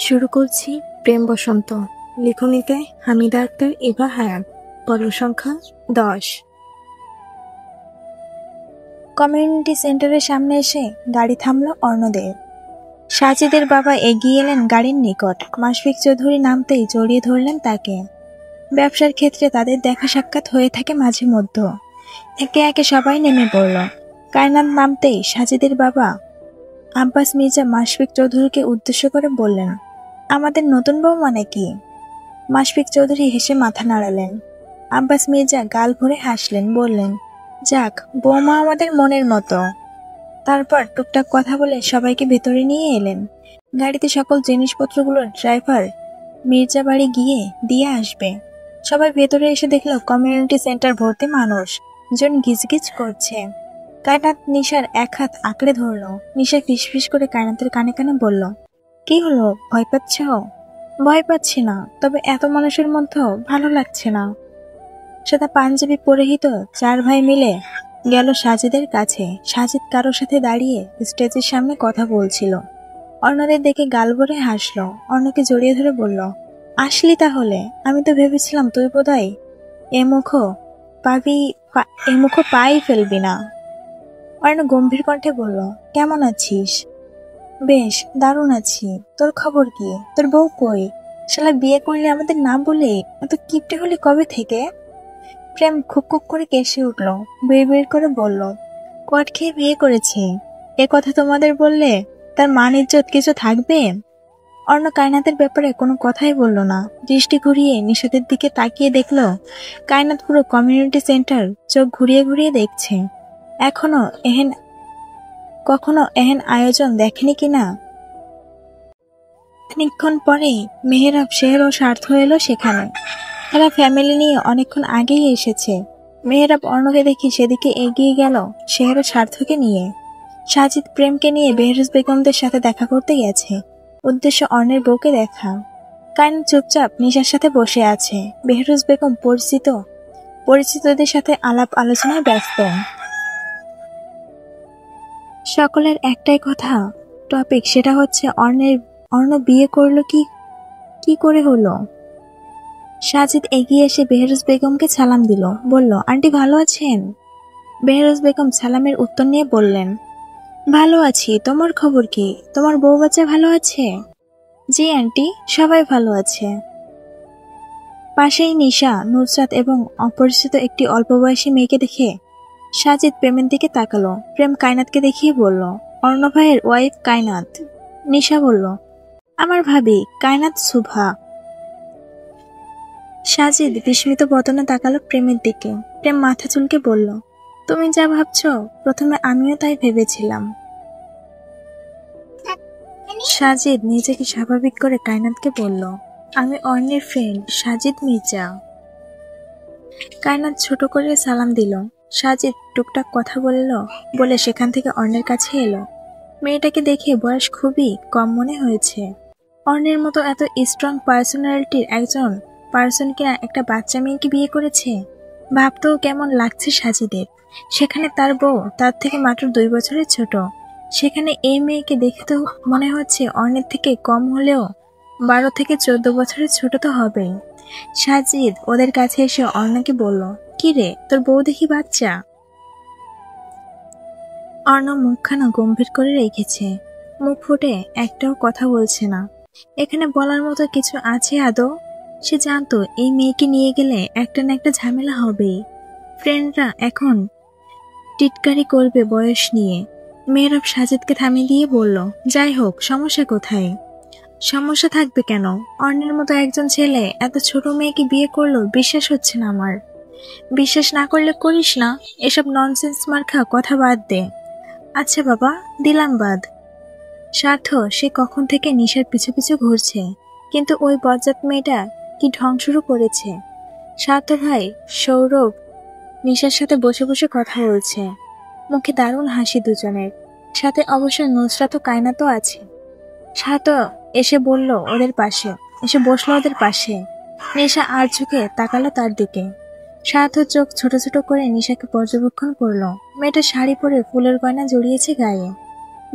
শুরু করছি প্রেম বসন্ত। লিখনিতে হামিদা আক্তার, ইভা হায়াত। পর্ব সংখ্যা 10। কমিউনিটি সেন্টারের সামনে এসে গাড়ি থামল অর্ণদের। সাজিদের বাবা এগিয়ে এলেন গাড়ির নিকট। মাশফিক চৌধুরী নামতেই জড়িয়ে ধরলেন তাকে। ব্যবসার ক্ষেত্রে তাদের দেখা সাক্ষাৎ হয়ে থাকে মাঝে মধ্যে। একে একে সবাই নেমে পড়ল। কায়নাত নামতেই সাজিদের বাবা আব্বাস মির্জা মাশফিক চৌধুরীকে উদ্দেশ্য করে বললেন, আমাদের নতুন বৌমা নাকি? মাশফিক চৌধুরী হেসে মাথা নাড়ালেন। আব্বাস মির্জা গাল ভরে হাসলেন, বললেন, যাক, বৌমা আমাদের মনের মতো। তারপর টুকটাক কথা বলে সবাইকে ভেতরে নিয়ে এলেন। গাড়িতে সকল জিনিসপত্রগুলো ড্রাইভার মির্জা বাড়ি গিয়ে দিয়ে আসবে। সবাই ভেতরে এসে দেখল কমিউনিটি সেন্টার ভর্তি মানুষ, জন গিজগিজ করছে। কায়নাত নিশার এক হাত আঁকড়ে ধরল। নিশা ফিসফিস করে কায়নাতের কানে কানে বলল, কি হলো, ভয় পাচ্ছ? ভয় পাচ্ছি না, তবে এত মানুষের মধ্যেও ভালো লাগছে না। সাদা পাঞ্জাবি পরিহিত চার ভাই মিলে গেল সাজিদের কাছে। সাজিদ কারোর সাথে দাঁড়িয়ে স্টেজের সামনে কথা বলছিল। অর্ণদের দেখে গাল ভরে হাসলো। অর্ণকে জড়িয়ে ধরে বলল, আসলি তাহলে? আমি তো ভেবেছিলাম তুই বোধহয় এ মুখো পাই ফেলবি না। অর্ণ গম্ভীর কণ্ঠে বলল, কেমন আছিস? বেশ, দারুণ আছি। তোর খবর কি? তোর বউ কই? শালা বিয়ে করলে আমাদের নাম বলে এত কিপটে হলে কবে থেকে? প্রেম খুক খুক করে কেসে উঠল, বের করে বলল, কট খেয়ে বিয়ে করেছে। এ কথা তোমাদের বললে তার মান ইজ্জত কিছু থাকবে? অর্ণ কায়নাতের ব্যাপারে কোনো কথাই বলল না। দৃষ্টি ঘুরিয়ে নিশাদের দিকে তাকিয়ে দেখল কায়নাত পুরো কমিউনিটি সেন্টার চোখ ঘুরিয়ে ঘুরিয়ে দেখছে। কখনো এহেন আয়োজন দেখেনি কিনা। খানিকক্ষণ পরে মেহেরাব শেহরও স্বার্থ এলো সেখানে। তারা ফ্যামিলি নিয়ে অনেকক্ষণ আগেই এসেছে। মেহেরাব অর্ণকে দেখে সেদিকে এগিয়ে গেল শেহর স্বার্থকে নিয়ে। সাজিদ প্রেমকে নিয়ে বেহরুজ বেগমদের সাথে দেখা করতে গেছে। উদ্দেশ্য অর্ণের বউকে দেখা। কায়নাত চুপচাপ নিশার সাথে বসে আছে। বেহরুজ বেগম পরিচিতদের সাথে আলাপ আলোচনায় ব্যস্ত। সকলের একটাই কথা টপিক, সেটা হচ্ছে অর্ণ বিয়ে করলো কি করে হলো। সাজিদ এগিয়ে এসে বেহরুজ বেগমকে সালাম দিল, বলল, আন্টি ভালো আছেন? বেহরুজ বেগম সালামের উত্তর নিয়ে বললেন, ভালো আছি। তোমার খবর কি? তোমার বউ বাচ্চা ভালো আছে? জি আন্টি, সবাই ভালো আছে। পাশেই নিশা, নুসরাত এবং অপরিচিত একটি অল্প বয়সী মেয়েকে দেখে সাজিদ প্রেমের দিকে তাকালো। প্রেম কায়নাতকে দেখিয়ে বলল, অর্ণ ভাইয়ের ওয়াইফ কায়নাত। নিশা বলল, আমার ভাবি কায়নাত সুভা। সাজিদ বিস্মিত বদনে তাকালো প্রেমের দিকে। প্রেম মাথা চুলকে বলল, তুমি যা ভাবছো প্রথমে আমিও তাই ভেবেছিলাম। সাজিদ নিজেকে স্বাভাবিক করে কায়নাতকে বলল, আমি অর্ণের ফ্রেন্ড সাজিদ মির্জা। কায়নাত ছোট করে সালাম দিল। সাজিদ টুকটাক কথা বলে সেখান থেকে অর্ণের কাছে এলো। মেয়েটাকে দেখে বয়স খুবই কম মনে হয়েছে। অর্ণের মতো এত স্ট্রং পার্সোনালিটির একজন পার্সনকে একটা বাচ্চা মেয়েকে বিয়ে করেছে। ভাবতেও কেমন লাগছে সাজিদের। সেখানে তার বউ তার থেকে মাত্র 2 বছরের ছোট। সেখানে এই মেয়েকে দেখে তো মনে হচ্ছে অর্ণের থেকে কম হলেও 12 থেকে 14 বছরের ছোট তো হবেই। সাজিদ ওদের কাছে এসে অর্ণকে বলল, কি রে, তোর বউ দেখি বাচ্চা। অর্ণ মুখখানা গম্ভীর করে রেখেছে। মুখ ফুটে একটাও কথা বলছে না। এখানে বলার মতো কিছু আছে আদৌ? সে জানতো এই মেয়েকে নিয়ে গেলে একটা না একটা ঝামেলা হবেই। ফ্রেন্ডরা এখন টিটকারি করবে বয়স নিয়ে। মেয়েরাব সাজিদকে থামিয়ে দিয়ে বলল, যাই হোক, সমস্যা কোথায়? সমস্যা থাকবে কেন? অর্ণের মতো একজন ছেলে এত ছোট মেয়েকে বিয়ে করলো, বিশ্বাস হচ্ছে না আমার। বিশ্বাস না করলে করিস না, এসব ননসেন্স মার্কা কথা বাদ দে। আচ্ছা বাবা, দিলাম বাদ। স্বার্থ সে কখন থেকে নিশার পিছু পিছু ঘুরছে, কিন্তু ওই বজ্জাত মেয়েটা কি ঢং শুরু করেছে। স্বার্থ ভাই সৌরভ নিশার সাথে বসে বসে কথা বলছে। মুখে দারুণ হাসি দুজনের, সাথে অবশ্য নুসরাত ও কায়নাতও আছে। স্বার্থ এসে বসলো ওদের পাশে। নিশা আর চোখে তাকালো তার দিকে। স্বার্থ চোখ ছোট ছোট করে নিশাকে পর্যবেক্ষণ করলো। মেয়েটা শাড়ি পরে ফুলের গয়না জড়িয়েছে গায়ে,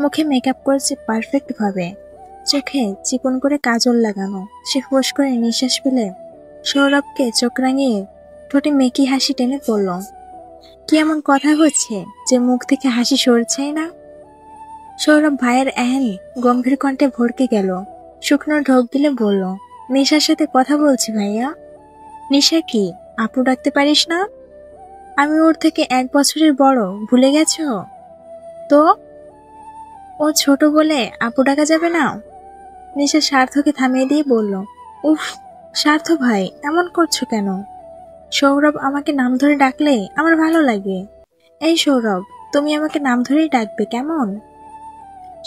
মুখে মেকআপ করেছে পারফেক্ট ভাবে। চোখে চিকন করে কাজল লাগানো। সে ফোঁস করে নিঃশ্বাস ফেলে সৌরভকে চোখ রাঙিয়ে ঠোঁটে মেকি হাসি টেনে পড়ল। কি এমন কথা হচ্ছে যে মুখ থেকে হাসি সরছেই না? সৌরভ ভাইয়ের এহেন গম্ভীর কণ্ঠে ভড়কে গেল। শুকনো ঢোক গিলে বলল, নিশার সাথে কথা বলছি ভাইয়া। নিশা কি? আপু ডাকতে পারিস না? আমি ওর থেকে 1 বছরের বড়, ভুলে গেছ? তো ও ছোট বলে আপু ডাকা যাবে না? নিশা স্বার্থকে থামিয়ে দিয়ে বলল, উফ স্বার্থ ভাই, এমন করছো কেন? সৌরভ আমাকে নাম ধরে ডাকলে আমার ভালো লাগে। এই সৌরভ, তুমি আমাকে নাম ধরেই ডাকবে কেমন?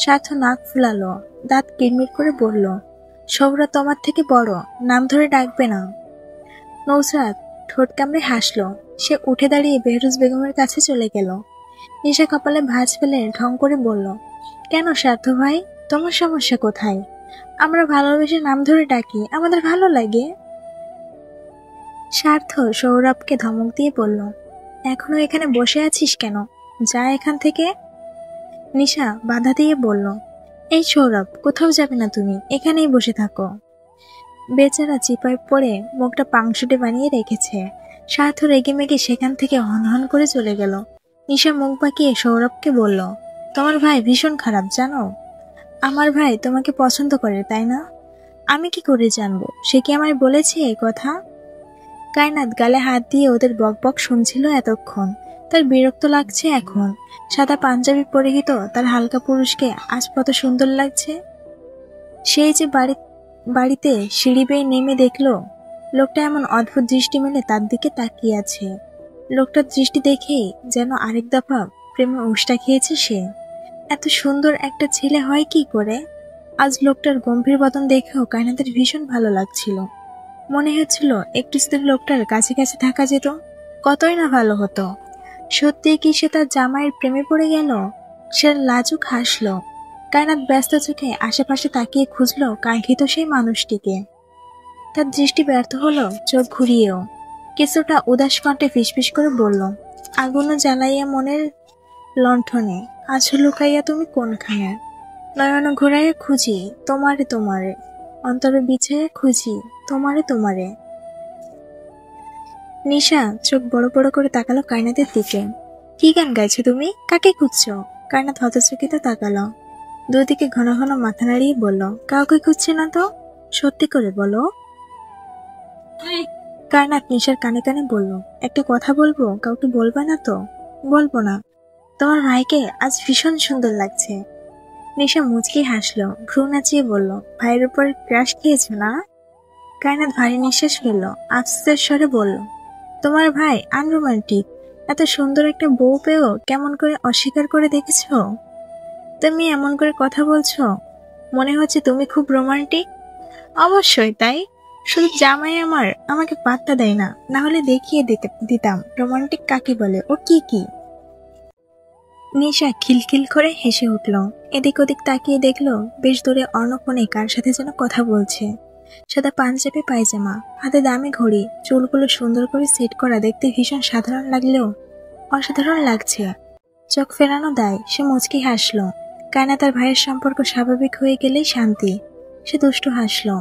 স্বার্থ নাক ফুলালো, দাঁত কিরমির করে বলল, সৌরভ তোমার থেকে বড়, নাম ধরে ডাকবে না। নৌসাদ ঠোঁট কামড়ে হাসলো। সে উঠে দাঁড়িয়ে বেহরুজ বেগমের কাছে চলে গেল। নিশা কপালে ভাঁজ ফেলে ঢং করে বলল, কেন স্বার্থ ভাই, তোমার সমস্যা কোথায়? আমরা ভালোবেসে নাম ধরে ডাকি, আমাদের ভালো লাগে। স্বার্থ সৌরভকে ধমক দিয়ে বলল, এখনো এখানে বসে আছিস কেন? যা এখান থেকে। নিশা বাধা দিয়ে বলল, এই সৌরভ, কোথাও যাবে না তুমি, এখানেই বসে থাকো। বেচারা চিপায় পড়ে মুখটা পাংশুটে বানিয়ে রেখেছে। স্বার্থ রেগে মেগে সেখান থেকে হনহন করে চলে গেল। নিশা মুখ বাঁকিয়ে সৌরভকে বলল, তোমার ভাই ভীষণ খারাপ জানো। আমার ভাই তোমাকে পছন্দ করে তাই না? আমি কি করে জানবো? সে কি আমায় বলেছে এই কথা? কায়নাত গালে হাত দিয়ে ওদের বকবক শুনছিল এতক্ষণ। তার বিরক্ত লাগছে এখন। সাদা পাঞ্জাবি পরিহিত তার হালকা পুরুষকে আজ কত সুন্দর লাগছে। সেই যে বাড়িতে সিঁড়ি বেয়ে নেমে দেখলো লোকটা এমন অদ্ভুত দৃষ্টি মেলে তার দিকে তাকিয়ে আছে। লোকটার দৃষ্টি দেখেই যেন আরেক দফা প্রেমে উষ্টা খেয়েছে সে। এত সুন্দর একটা ছেলে হয় কি করে? আজ লোকটার গম্ভীর বদন দেখেও কায়নাতের ভীষণ ভালো লাগছিল। মনে হচ্ছিল একটু যদি লোকটার কাছে কাছে থাকা যেত, কতই না ভালো হতো। সত্যি কি সে তার জামাইয়ের প্রেমে পড়ে গেল? সে লাজুক হাসলো। কায়নাত ব্যস্ত চোখে আশেপাশে তাকিয়ে খুঁজলো কাঙ্ক্ষিত সেই মানুষটিকে। তার দৃষ্টি ব্যর্থ হলো চোখ ঘুরিয়েও। কিছুটা উদাস কণ্ঠে ফিসফিস করে বলল, আগুন জ্বালাইয়া মনের লণ্ঠনে আছো লুকাইয়া তুমি কোনখানে? নয়ন ঘুরাইয়া খুঁজি তোমারে তোমারে, অন্তরে বিছাইয়া খুঁজি তোমারে তোমারে। নিশা চোখ বড় বড় করে তাকালো কায়নাতের দিকে। কি গান গাইছো তুমি? কাকে খুঁজছো? কায়নাত হতচকিত তাকালো। দুদিকে ঘন ঘন মাথা নাড়িয়ে বলল, কাউকে খুঁজছে না তো। সত্যি করে বলো। কায়নাত নিশার কানে কানে বলল, একটা কথা বলবো, কাউকে বলবা না তো? বলবো না। তোমার ভাইকে আজ ভীষণ সুন্দর লাগছে। নিশা মুচকি হাসলো, ভ্রু নাচিয়ে বলল, ভাইয়ের উপর ক্রাশ খেয়েছো না? কায়নাত ভারী নিঃশ্বাস ফেলল, আফসোসের স্বরে বলল, তোমার ভাই আনরোমান্টিক। এত সুন্দর একটা বউ পেয়েও কেমন করে অস্বীকার করে দেখেছো? তুমি এমন করে কথা বলছো, মনে হচ্ছে তুমি খুব রোমান্টিক। অবশ্যই তাই, শুধু জামাই আমাকে পাত্তা দেয় না, না হলে দেখিয়ে দিতাম রোমান্টিক কাকে বলে ও কি কি। নিশা খিলখিল করে হেসে উঠল। এদিক ওদিক তাকিয়ে দেখলো বেশ দূরে অর্ণপণে কার সাথে যেন কথা বলছে। সাদা পাঞ্জাবি পায়জামা, হাতে দামি ঘড়ি, চুলগুলো সুন্দর করে সেট করা, দেখতে ভীষণ সাধারণ লাগলেও অসাধারণ লাগছে। চোখ ফেরানো দায়, সে মুচকি হাসলো। কায়না তার ভাইয়ের সম্পর্ক স্বাভাবিক হয়ে গেলেই শান্তি। সে দুষ্টু হাসলো।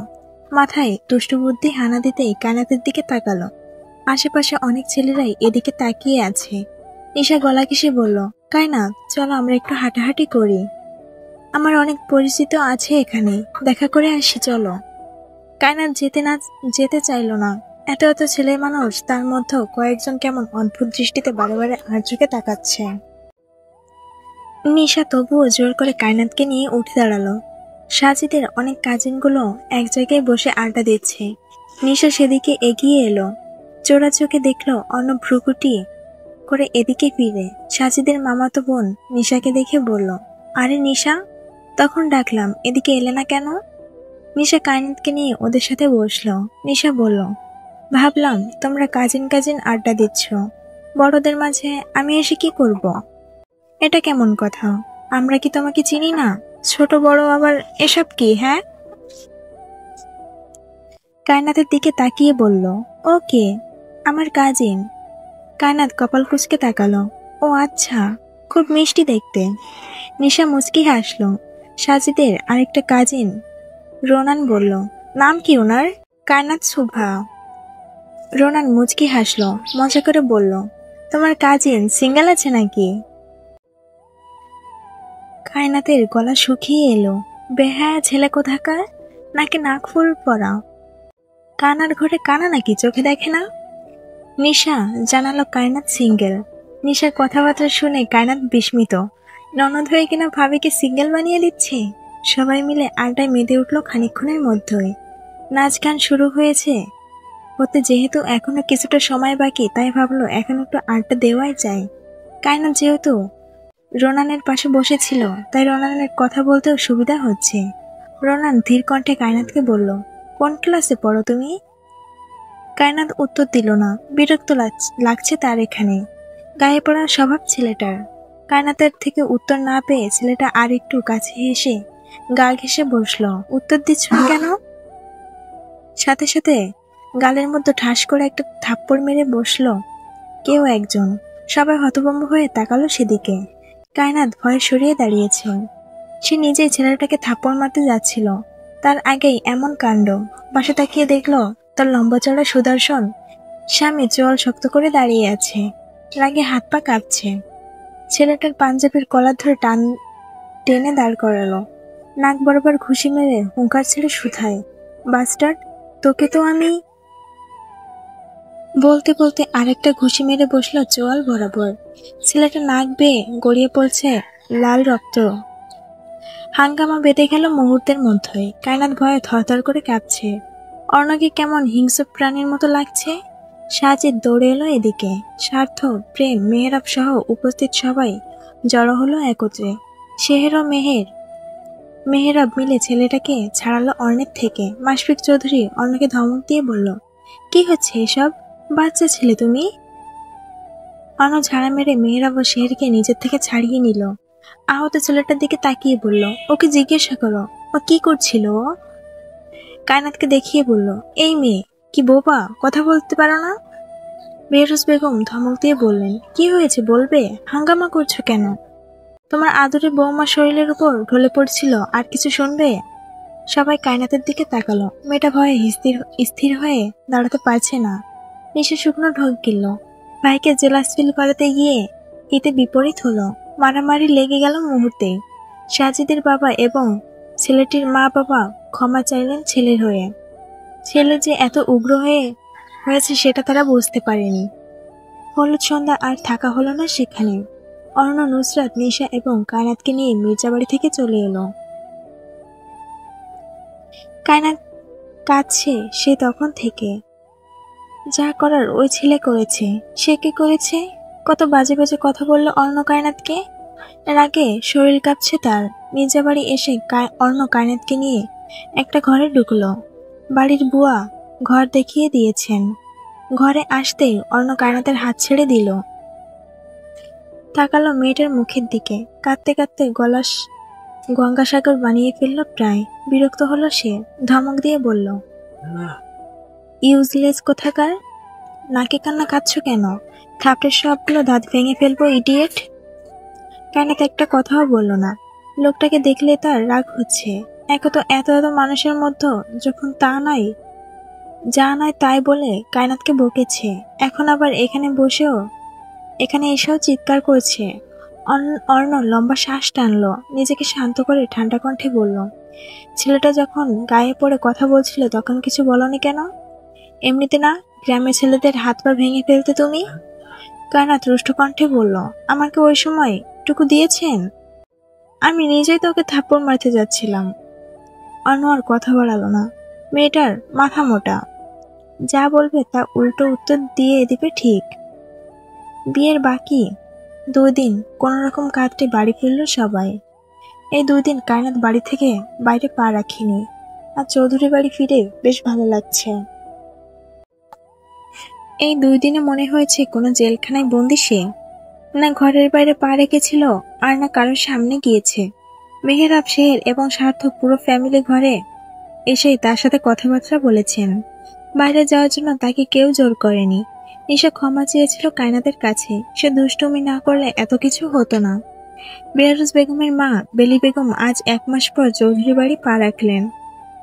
মাথায় দুষ্টু বুদ্ধি হানা দিতেই কায়নাতের দিকে তাকালো। আশেপাশে অনেক ছেলেরাই এদিকে তাকিয়ে আছে। নিশা গলা ঘেঁষে বলল, কায়না চলো আমরা একটু হাঁটাহাঁটি করি। আমার অনেক পরিচিত আছে এখানে, দেখা করে আসি চলো। কায়নাত যেতে চাইলো না। এত এত ছেলে মানুষ, তার মধ্যেও কয়েকজন কেমন অদ্ভুত দৃষ্টিতে বারে বারে আর চোখে তাকাচ্ছে। নিশা তবুও জোর করে কায়নাতকে নিয়ে উঠে দাঁড়ালো। সাজিদের অনেক কাজিনগুলো এক জায়গায় বসে আড্ডা দিচ্ছে। নিশা সেদিকে এগিয়ে এলো। চোরা চোখে দেখলো অন্য ভ্রুকুটি করে এদিকে ফিরে। সাজিদের মামাতো বোন নিশাকে দেখে বলল, আরে নিশা, তখন ডাকলাম, এদিকে এলে না কেন? নিশা কায়নাতকে নিয়ে ওদের সাথে বসলো। নিশা বলল, ভাবলাম তোমরা কাজিন কাজিন আড্ডা দিচ্ছ, বড়দের মাঝে আমি এসে কি করব? এটা কেমন কথা? আমরা কি তোমাকে চিনি না? ছোট বড় আবার এসব কি? হ্যাঁ? কায়নাতের দিকে তাকিয়ে বলল, ও কে? আমার কাজিন। কায়নাত কপাল কুঁচকে তাকালো। ও আচ্ছা, খুব মিষ্টি দেখতে। নিশা মুচকি হাসলো। সাজিদের আরেকটা কাজিন রোনান বলল, নাম কি ওনার? কায়নাত শুভা। রোনান মুচকি হাসলো, মজা করে বলল, তোমার কাজিন সিঙ্গেল আছে নাকি? কায়নাতের গলা শুকিয়ে এলো। বেহায়া ছেলে কোথাকার, নাকি নাক ফুল পরা। কানার ঘরে কানা নাকি চোখে দেখে না? নিশা জানালো কায়নাত সিঙ্গেল। নিশার কথাবার্তা শুনে কায়নাত বিস্মিত। ননদ হয়ে কিনা ভাবিকে সিঙ্গেল বানিয়ে দিচ্ছে। সবাই মিলে আড্ডায় মেতে উঠলো খানিকক্ষণের মধ্যেই। নাচ গান শুরু হতে যেহেতু এখনো কিছুটা সময় বাকি, তাই ভাবলো এখন একটু আড্ডা দেওয়াই যায়। কায়নাত যেহেতু রোনানের পাশে বসেছিল, তাই রোনানের কথা বলতেও সুবিধা হচ্ছে। রোনান ধীর কণ্ঠে কায়নাতকে বলল, কোন ক্লাসে পড়ো তুমি? কায়নাত উত্তর দিল না। বিরক্ত লাগছে তার এখানে। গায়ে পড়ার স্বভাব ছেলেটার। কায়নাতের থেকে উত্তর না পেয়ে ছেলেটা আর একটু কাছে এসে গা ঘেঁষে বসলো। উত্তর দিচ্ছ না কেন? সাথে সাথে গালের মধ্যে ঠাস করে একটা থাপ্পড় মেরে বসলো কেউ একজন। সবাই হতভম্ব হয়ে তাকালো সেদিকে। কায়নাত ভয়ে সরিয়ে দাঁড়িয়েছে। সে নিজেই ছেলেটাকে থাপ্পড় মারতে যাচ্ছিল, তার আগেই এমন কাণ্ড। পাশে তাকিয়ে দেখলো তার লম্বা চড়া সুদর্শন স্বামী চোয়াল শক্ত করে দাঁড়িয়ে আছে, রাগে হাত পা কাঁপছে। ছেলেটার পাঞ্জাবির কলার ধরে টেনে দাঁড় করালো। নাক বরাবর ঘুষি মেরে হুঙ্কার ছেড়ে শুধায়, বাস্টার্ড, তোকে তো আমি। বলতে বলতে আরেকটা ঘুষি মেরে বসলো চোয়াল বরাবর। ছেলেটা নাক বেয়ে গড়িয়ে পড়ছে লাল রক্ত। হাঙ্গামা বেঁধে গেল মুহূর্তের মধ্যেই। কায়নাত ভয়ে থরথর করে কাঁপছে। অর্ণকে কেমন হিংস্র প্রাণীর মতো লাগছে। সাজিদ দৌড়ে এলো এদিকে। স্বার্থ, প্রেম, মেহেরাব সহ উপস্থিত সবাই জড়ো হলো একত্রে। শেহের ও মেহেরাব মিলে ছেলেটাকে ছাড়ালো অর্ণের থেকে। মাশফিক চৌধুরী অর্ণকে ধমক দিয়ে বলল, কি হচ্ছে এসব? বাচ্চা ছেলে তুমি। অর্ণ ঝাড়া মেরে মেহেরাব ও শেহেরকে নিজের থেকে ছাড়িয়ে নিল। আহত ছেলেটার দিকে তাকিয়ে বলল, ওকে জিজ্ঞাসা করো, ও কি করছিল? ও কায়নাতকে দেখিয়ে বলল, এই মেয়ে কি বোবা, কথা বলতে পারো না? বেহরুজ বেগম ধমক দিয়ে বললেন, কি হয়েছে বলবে? হাঙ্গামা করছো কেন? তোমার আদরে বৌমা শরীরের উপর ঢলে পড়ছিল, আর কিছু শুনবে? সবাই কায়নাতের দিকে তাকালো। মেয়েটা ভয়ে স্থির হয়ে দাঁড়াতে পারছে না। নিশে শুকনো ঢোক গিলল। ভাইকে জেলাস ফিল করাতে গিয়ে হিতে বিপরীত হলো। মারামারি লেগে গেল মুহূর্তে। সাজিদের বাবা এবং ছেলেটির মা বাবা ক্ষমা চাইলেন ছেলের হয়ে। ছেলে যে এত উগ্র হয়েছে সেটা তারা বুঝতে পারেনি। হলুদ সন্ধ্যা আর থাকা হলো না সেখানে। অর্ণ, নুসরাত, নিশা এবং কায়নাতকে নিয়ে মির্জাবাড়ি থেকে চলে এলো। কায়নাত কাঁদছে সে তখন থেকে। যা করার ওই ছেলে করেছে। সে কি করেছে? কত বাজে বাজে কথা বলল অর্ণ কায়নাতকে। এর আগে শরীর কাঁপছে তার। মির্জাবাড়ি এসে অর্ণ কায়নাতকে নিয়ে একটা ঘরে ঢুকলো। বাড়ির বুয়া ঘর দেখিয়ে দিয়েছেন। ঘরে আসতেই অর্ণ কায়নাতের হাত ছেড়ে দিল। তাকালো মেয়েটার মুখের দিকে। কাঁদতে কাঁদতে গঙ্গাসাগর বানিয়ে ফেলল প্রায়। বিরক্ত হলো সে। ধমক দিয়ে বলল, ইউজলেস কোথাকার, নাকে কান্না কাঁদছো কেন? থাপড়ের সবগুলো দাঁত ভেঙে ফেলবো, ইডিয়েট। কায়নাত একটা কথাও বলল না। লোকটাকে দেখলে তার রাগ হচ্ছে। এত এত মানুষের মধ্যে যখন যা নয় তাই বলে কায়নাতকে বকেছে, এখন আবার এখানে এসেও চিৎকার করছে। অর্ণ লম্বা শ্বাস টানলো। নিজেকে শান্ত করে ঠান্ডা কণ্ঠে বলল, ছেলেটা যখন গায়ে পড়ে কথা বলছিল তখন কিছু বলনি কেন? এমনিতে না গ্রামের ছেলেদের হাত পা ভেঙে ফেলতে তুমি? কায়নাত রুষ্ট কণ্ঠে বলল, আমাকে ওই সময় টুকু দিয়েছেন? আমি নিজেই তো ওকে থাপ্পড় মারতে যাচ্ছিলাম। অর্ণ আর কথা বাড়ালো না। মেয়েটার মাথা মোটা, যা বলবে তা উল্টো উত্তর দিয়ে দিবে ঠিক। বিয়ের বাকি 2 দিন কোনোরকম কাটতে বাড়ি ফিরল সবাই। এই 2 দিন কায়নাত বাড়ি থেকে বাইরে পা রাখিনি। আর চৌধুরী বাড়ি ফিরে বেশ ভালো লাগছে। এই 2 দিনে মনে হয়েছে কোনো জেলখানায় বন্দি সে। না ঘরের বাইরে পা রেখেছিল, আর না কারোর সামনে গিয়েছে। মেহেরাব, শেহের এবং সার্থক পুরো ফ্যামিলি ঘরে এসেই তার সাথে কথাবার্তা বলেছেন। বাইরে যাওয়ার জন্য তাকে কেউ জোর করেনি। নিশা ক্ষমা চেয়েছিল কায়নাতের কাছে। সে দুষ্টুমি না করলে এত কিছু হতো না। বেয়ারুজ বেগমের মা বেলি বেগম আজ 1 মাস পর চৌধুরী বাড়ি পা রাখলেন।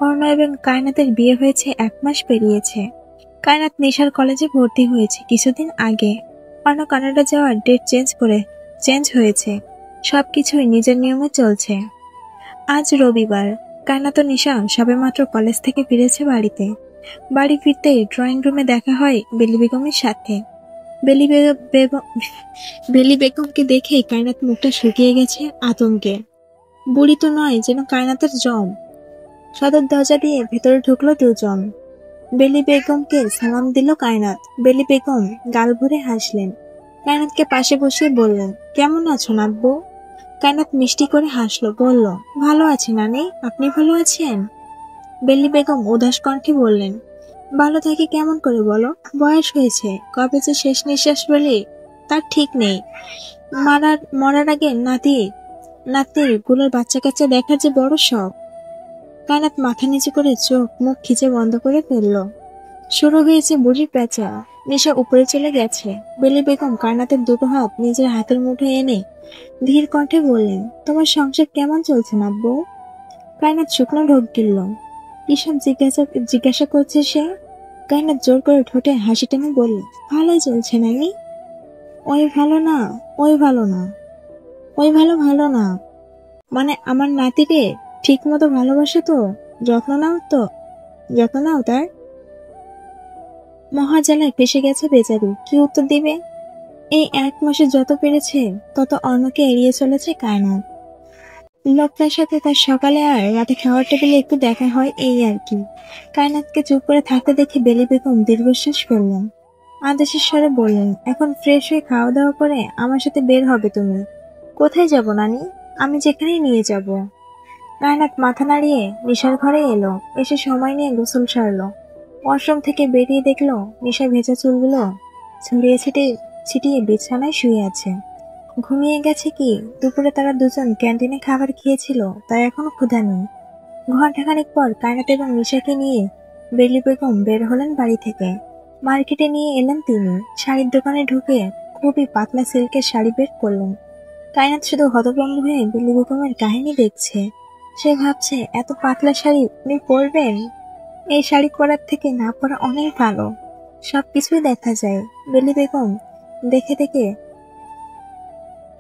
অর্ণ এবং কায়নাতের বিয়ে হয়েছে 1 মাস পেরিয়েছে। কায়নাত নিশার কলেজে ভর্তি হয়েছে কিছুদিন আগে। অর্ণ কানাডা যাওয়ার ডেট চেঞ্জ হয়েছে। সবকিছুই নিজের নিয়মে চলছে। আজ রবিবার। কায়নাত ও নিশা সবেমাত্র কলেজ থেকে ফিরেছে বাড়িতে। বাড়ি ফিরতেই ড্রয়িং রুমে দেখা হয় বেলি বেগমের সাথে। বেলি বেগমকে দেখে কায়নাত মুখটা শুকিয়ে গেছে আতঙ্কে। বুড়ি তো নয়, যেন কায়নাতের জম। সদর দরজা দিয়ে ভেতরে ঢুকলো দুজন। বেলি বেগমকে সালাম দিল কায়নাত। বেলি বেগম গাল ভরে হাসলেন। কায়নাতকে পাশে বসিয়ে বললেন, কেমন আছো নাতবু? কায়নাত মিষ্টি করে হাসলো, বলল, ভালো আছি নানি, আপনি ভালো আছেন? বেলি বেগম উদাস কণ্ঠে বললেন, ভালো থাকি কেমন করে বলো? বয়স হয়েছে, কবে যে শেষ নিঃশ্বাস বলি তার ঠিক নেই। মরার আগে নাতির গুলোর বাচ্চা কাচ্চা দেখার যে বড় শখ। কায়নাত মাথা নিচু করে চোখ মুখ খিচে বন্ধ করে ফেলল। শুরু হয়েছে বুড়ির পেঁচা। নেশা উপরে চলে গেছে। বেলি বেগম কায়নাতের দুটো হাত নিজের হাতের মুঠোয় এনে ধীর কণ্ঠে বললেন, তোমার সংসার কেমন চলছে নাব্বু? কায়নাত শুকনো ঢোক গিলল। কিসব জিজ্ঞাসা করছে সে? কায়নাত জোর করে ঠোঁটে হাসি টেনে বলল, ভালোই চলছে নানি। ওই ভালো না, ওই ভালো না, ওই ভালো না, মানে আমার নাতিকে ঠিক মতো ভালোবাসে তো? যত্ন নাও তার? মহাজালায় ফেসে গেছে বেচারি, কি উত্তর দিবে? এই 1 মাসে যত পেরেছে তত অর্ণকে এড়িয়ে চলেছে কায়নাত। লোকটার সাথে তার সকালে আর রাতে খাওয়ার টেবিলে একটু দেখা হয়, এই আর কি। কায়নাতকে চুপ করে থাকতে দেখে বেলি বেগম দীর্ঘশ্বাস ফেললেন। আদেশের স্বরে বললেন, এখন ফ্রেশ হয়ে খাওয়া দাওয়া করে আমার সাথে বের হবে তুমি। কোথায় যাব নানি? আমি যেখানেই নিয়ে যাব। কায়নাত মাথা নাড়িয়ে নিশার ঘরে এলো। এসে সময় নিয়ে গোসল সারলো। ওয়াশরুম থেকে বেরিয়ে দেখলো নিশা ভেজা চুলগুলো ছড়িয়ে ছিটিয়ে বিছানায় শুয়ে আছে। ঘুমিয়ে গেছে কি? দুপুরে তারা দুজন ক্যান্টিনে খাবার খেয়েছিল, তাই এখনো ক্ষুধা নেই। ঘন্টাখানেক পর কায়নাত এবং নিশাকে নিয়ে বেলি বেগম বের হলেন বাড়ি থেকে। মার্কেটে নিয়ে এলেন তিনি। শাড়ির দোকানে ঢুকে খুবই পাতলা সিল্কের শাড়ি বের করলেন। কায়নাত শুধু হতভম্ব হয়ে বেলি বেগমের কাহিনী দেখছে। সে ভাবছে, এত পাতলা শাড়ি উনি পরবেন? এই শাড়ি পরার থেকে না পরা অনেক ভালো, সবকিছুই দেখা যায়। বেলি বেগম দেখে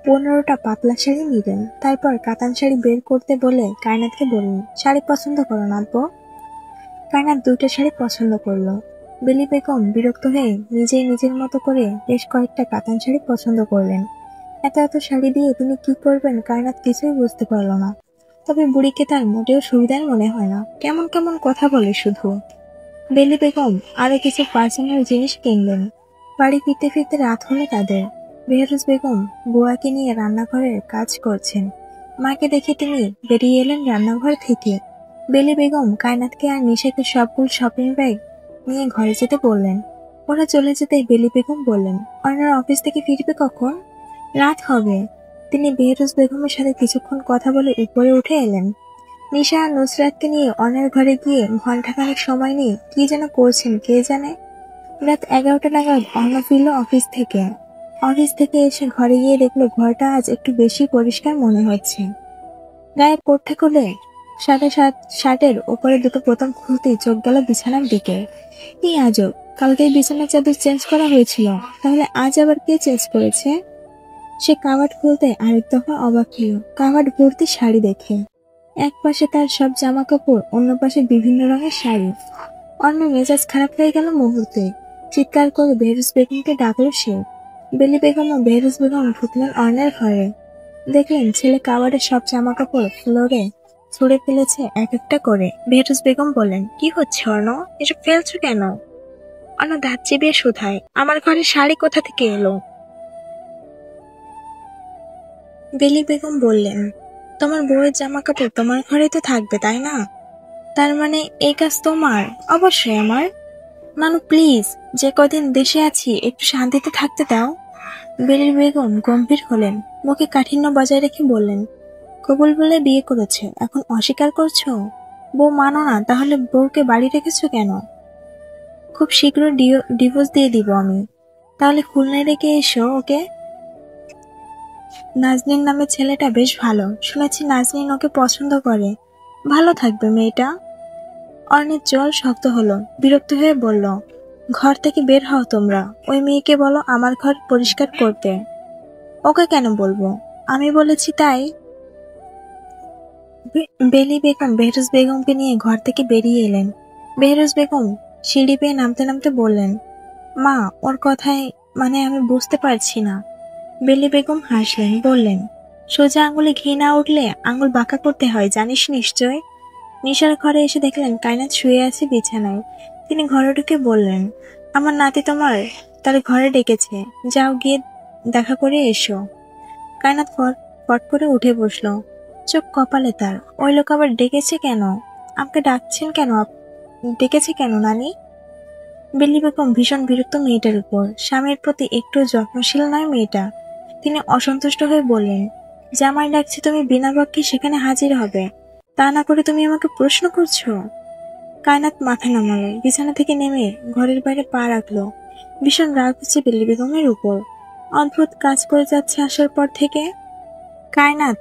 15টা পাতলা শাড়ি নিলেন। তারপর কাতান শাড়ি বের করতে বলে কায়নাতকে বললেন, শাড়ি পছন্দ করো নাতবো? কায়নাত 2টা শাড়ি পছন্দ করলো। বেলি বেগম বিরক্ত হয়ে নিজের মতো করে বেশ কয়েকটা কাতান শাড়ি পছন্দ করলেন। এত শাড়ি দিয়ে তিনি কি করবেন কায়নাত কিছুই বুঝতে পারল না। তবে বুড়িকে তার মোটেও সুবিধার মনে হয় না, কেমন কেমন কথা বলে শুধু। বেলি বেগম আরো কিছু পার্সোনাল জিনিস কিনলেন। বাড়ি ফিরতে ফিরতে রাত হলো তাদের। বেহরুজ বেগম বুয়াকে নিয়ে রান্নাঘরের কাজ করছেন। মাকে দেখে তিনি বেরিয়ে এলেন রান্নাঘর থেকে। বেলি বেগম কায়নাতকে আর নিশাকে সবগুলো শপিং ব্যাগ নিয়ে ঘরে যেতে বললেন। ওরা চলে যেতেই বেলি বেগম বললেন, অর্ণার অফিস থেকে ফিরবে কখন? রাত হবে। তিনি বেহরুজ বেগমের সাথে কিছুক্ষণ কথা বলে উপরে উঠে এলেন। নিশা আর নুসরাতকে নিয়ে অর্ণার ঘরে গিয়ে ঘন্টাখানেক সময় নিয়ে কি যেন করছেন কে জানে। রাত 11টা নাগাদ অর্ণ ফিরল অফিস থেকে। এসে ঘরে গিয়ে দেখলো ঘরটা আজ একটু বেশি পরিষ্কার মনে হচ্ছে। গায়ে কোটটা খুলে সাদা শার্টের ওপরে দুটো বোতাম খুলতেই চোখ গেল বিছানার দিকে। এই আজব, কালকেই বিছানার চাদর চেঞ্জ করা হয়েছিল, তাহলে আজ আবার কে চেঞ্জ করেছে? সে কাবার্ড খুলতে আরেক দফা অবাক হলো কাবার্ড ভর্তি শাড়ি দেখে। এক পাশে তার সব জামা কাপড়, অন্য পাশে বিভিন্ন রঙের শাড়ি। অন্য মেজাজ খারাপ হয়ে গেল মুহূর্তে। চিৎকার করে বেহরুজ বেগমকে ডাকল সে। বেলি বেগম ও বেহরুজ বেগম ঢুকলেন অর্ণের ঘরে। দেখলেন ছেলে কাবার্ডের সব জামা কাপড় ফ্লোরে ছুঁড়ে ফেলেছে এক একটা করে। বেহরুজ বেগম বললেন, কি হচ্ছে অর্ণ, এসব ফেলছো কেন? অর্ণ দাঁত চিবিয়ে শুধায়, আমার ঘরে শাড়ি কোথা থেকে এলো? বেলি বেগম বললেন, তোমার বউয়ের জামা কাপড় তোমার ঘরে তো থাকবে তাই না? তার মানে এই কাজ তোমার? অবশ্যই আমার। নানু প্লিজ, যে কদিন দেশে আছি একটু শান্তিতে থাকতে দাও। বেলি বেগম গম্ভীর হলেন, মুখে কাঠিন্য বজায় রেখে বললেন, কবুল বলে বিয়ে করেছে, এখন অস্বীকার করছো? বউ মানো না, তাহলে বউকে বাড়ি রেখেছো কেন? খুব শীঘ্র ডিভোর্স দিয়ে দিব আমি। তাহলে খুলনায় রেখে এসো ওকে। নাজনীন নামের ছেলেটা বেশ ভালো, শুনেছি নাজনীন ওকে পছন্দ করে। ভালো থাকবে মেয়েটা। অর্ণের জল শক্ত হলো, বিরক্ত হয়ে বলল, ঘর থেকে বের হও তোমরা। ওই মেয়েকে বলো আমার ঘর পরিষ্কার করতে। ওকে কেন বলবো? আমি বলেছি তাই। বেলি বেগম বেহরুজ বেগমকে নিয়ে ঘর থেকে বেরিয়ে এলেন। বেহরুজ বেগম সিঁড়ি পেয়ে নামতে নামতে বললেন, মা, ওর কথায় মানে আমি বুঝতে পারছি না। বেলি বেগম হাসলেন, বললেন, সোজা আঙুলে ঘি না উঠলে আঙুল বাঁকা করতে হয়, জানিস নিশ্চয়। নিশার ঘরে এসে দেখলেন কায়নাত শুয়ে আছে বিছানায়। তিনি ঘরে ঢুকে বললেন, আমার নাতি তোমার তার ঘরে ডেকেছে, যাও গিয়ে দেখা করে এসো। কায়নাত ফট করে উঠে বসলো, চোখ কপালে তার। ওই লোক আবার ডেকেছে কেন? আমাকে ডাকছেন কেন? ডেকেছে কেন নানি? বেলি বেগম ভীষণ বিরক্ত মেয়েটার উপর। স্বামীর প্রতি একটু যত্নশীল নয় মেয়েটা। তিনি অসন্তুষ্ট হয়ে বললেন, জামাই ডাকছে, তুমি বিনা বাক্যে সেখানে হাজির হবে, তা না করে তুমি আমাকে প্রশ্ন করছো। কায়নাত মাথা নামালো, বিছানা থেকে নেমে ঘরের বাইরে পা রাখলো। ভীষণ রাগ হচ্ছে বেলি বেগমের উপর। অদ্ভুত কাজ করে যাচ্ছে আসার পর থেকে। কায়নাত